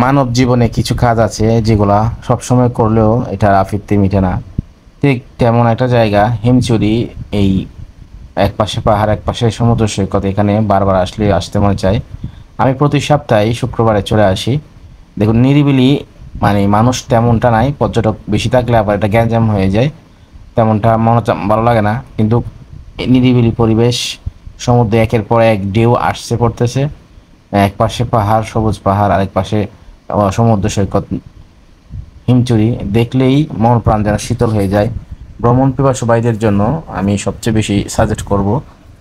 মানব জীবনে কিছু কাজ আছে যেগুলা সবসময় করলেও এটা আফিত্তে মিটে না। ঠিক তেমন একটা জায়গা হিমচুরি। এই এক পাশে পাহাড়, এক পাশে সমুদ্র সৈকত। এখানে বারবার আসতে মনে চায়। আমি প্রতি সপ্তাহে শুক্রবারে চলে আসি। দেখুন নিরিবিলি, মানে মানুষ তেমনটা নাই, পর্যটক বেশি থাকলে আবার এটা গ্যাঞ্জাম হয়ে যায়, তেমনটা ভালো লাগে না। কিন্তু নিরিবিলি পরিবেশ, সমুদ্রে একের পর এক ঢেউ আসছে পড়তেছে, এক পাশে পাহাড়, সবুজ পাহাড়, আরেক পাশে সমুদ্র সৈকত। হিমচুরি দেখলেই মন প্রাণ যেন শীতল হয়ে যায়। ভ্রমণ পিপাসু ভাইদের জন্য আমি সবচেয়ে বেশি সাজেস্ট করব,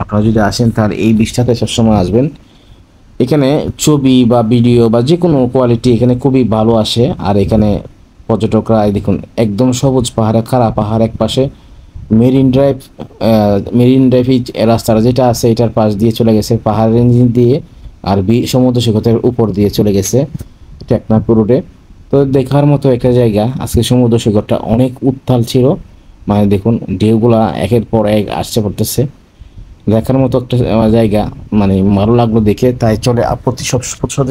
আপনারা যদি আসেন তাহলে এই বিচটাতে সবসময় আসবেন। এখানে ছবি বা ভিডিও বা যে কোনো কোয়ালিটি এখানে খুবই ভালো আসে। আর এখানে পর্যটকরা দেখুন, একদম সবুজ পাহাড়ে খাড়া পাহাড়, এক পাশে মেরিন ড্রাইভ। মেরিন ড্রাইভ রাস্তাটা যেটা আছে এটার পাশ দিয়ে চলে গেছে পাহাড়ের রেঞ্জ দিয়ে, আর সমুদ্র সৈকতের উপর দিয়ে চলে গেছে টেকনাফ রোডে। তো দেখার মতো একটা জায়গা। আজকে সমুদ্র সৈকতটা অনেক উত্তাল ছিল, মানে দেখুন ঢেউগুলা একের পর এক আসছে পড়তেছে। দেখার মতো একটা জায়গা, মানে ভালো লাগলো দেখে, তাই প্রতি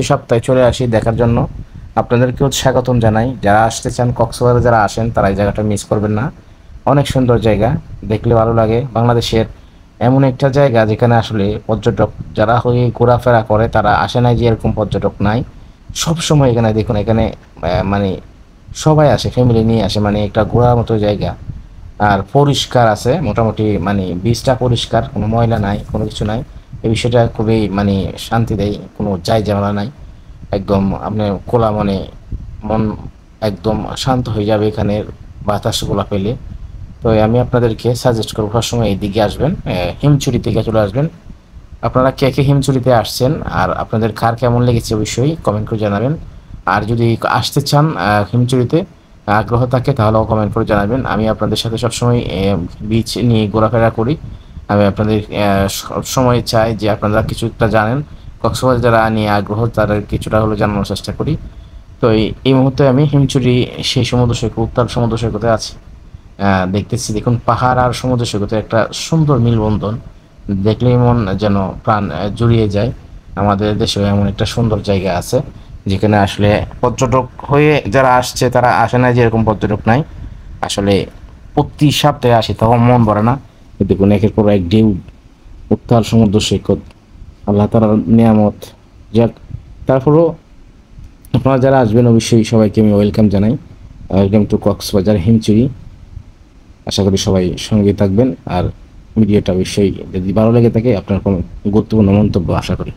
সপ্তাহে চলে আসি দেখার জন্য। আপনাদেরকেও স্বাগতম জানাই। যারা আসতে চান, কক্সবাজারে যারা আসেন তারা এই জায়গাটা মিস করবেন না। অনেক সুন্দর জায়গা, দেখলে ভালো লাগে। বাংলাদেশের এমন একটা জায়গা যেখানে আসলে পর্যটক যারা হয়ে ঘোরাফেরা করে তারা আসে নাই যে এরকম পর্যটক নাই। সব সময় এখানে দেখুন, এখানে মানে সবাই আসে, ফ্যামিলি নিয়ে আসে, মানে একটা ঘোরার মতো জায়গা। আর পরিষ্কার আছে মোটামুটি, মানে বীজটা পরিষ্কার, কোনো ময়লা নাই, কোনো কিছু নাই। এই বিষয়টা খুবই মানে শান্তি দেয়, কোনো ঝামেলা নাই। একদম আপনি খোলা মনে মন একদম শান্ত হয়ে যাবে এখানের বাতাসগুলো পেলে। তো আমি আপনাদেরকে সাজেস্ট করবো সবসময় এইদিকে আসবেন, হিমছড়ি থেকে চলে আসবেন। আপনারা কে কে হিমছড়িতে আসছেন আর আপনাদের কার কেমন লেগেছে অবশ্যই কমেন্ট করে জানাবেন। আর যদি আসতে চান হিমছড়িতে, আগ্রহ থাকে, তাহলেও কমেন্ট করে জানাবেন। আমি আপনাদের সাথে সবসময় বিচ নিয়ে ঘোরাফেরা করি। আমি আপনাদের সবসময় চাই যে আপনারা কিছুটা জানেন। কক্সবাজার যারা নিয়ে আগ্রহ তাদের কিছুটা হলেও জানানোর চেষ্টা করি। তো এই মুহূর্তে আমি হিমছড়ি সেই সমুদ্র সৈকত, উত্তাল সমুদ্র সৈকতে আছি। দেখতেছি, দেখুন পাহাড় আর সমুদ্র সৈকতের একটা সুন্দর মিলবন্ধন, দেখলেই মন যেন প্রাণ জুড়িয়ে যায়। আমাদের দেশে এমন একটা সুন্দর জায়গা আছে যেখানে আসলে পর্যটক হয়ে যারা আসছে তারা আসে না যে এরকম পর্যটক নাই। আসলে প্রতি সপ্তাহে আসে, তখন মন ভরে না। দেখুন একের পর এক ঢেউ, উত্তাল সমুদ্র সৈকত, আল্লাহ তাআলার নিয়ামত। যাক, তারপরও আপনারা যারা আসবেন অবশ্যই সবাইকে আমি ওয়েলকাম জানাই। Welcome to Cox's Bazar Himchari. আশা করি সবাই সঙ্গে থাকবেন। আর ভিডিওটা অবশ্যই যদি ভালো লেগে থাকে আপনার কোনো গুরুত্বপূর্ণ মন্তব্য আশা করি।